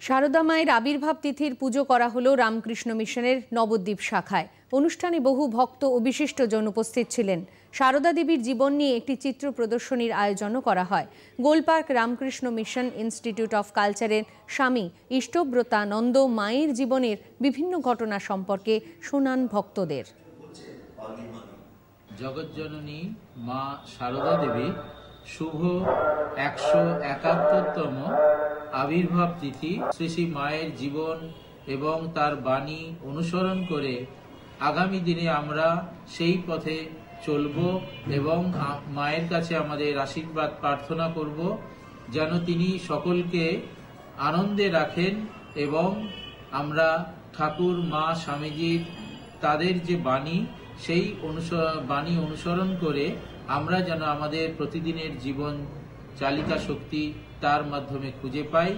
শারদা মায়ের আবির্ভাব তিথির পুজো করা হলো রামকৃষ্ণ মিশনের নবদ্বীপ শাখায়। অনুষ্ঠানে বহু ভক্ত ও বিশিষ্টজন উপস্থিত ছিলেন। শারদা দেবীর জীবন নিয়ে একটি চিত্র প্রদর্শনীর আয়োজনও করা হয়। Golpark Ramakrishna mission institute of কালচারের স্বামী ইষ্টব্রতানন্দ মায়ের জীবনের বিভিন্ন ঘটনা সম্পর্কে শোনান ভক্তদের। জগজ্জননী মা শারদা দেবী শুভ 171তম আবির্ভাব তিথি শ্রী শ্রী মায়ের জীবন এবং তার বাণী অনুসরণ করে আগামী দিনে আমরা সেই পথে চলব এবং মায়ের কাছে আমাদের আশীর্বাদ প্রার্থনা করব যেন তিনি সকলকে আনন্দে রাখেন এবং আমরা ঠাকুর মা স্বামীজির তাদের যে বাণী সেই বাণী অনুসরণ করে আমরা যেন আমাদের প্রতিদিনের জীবন চালিকা শক্তি তার মাধ্যমে খুঁজে পাই।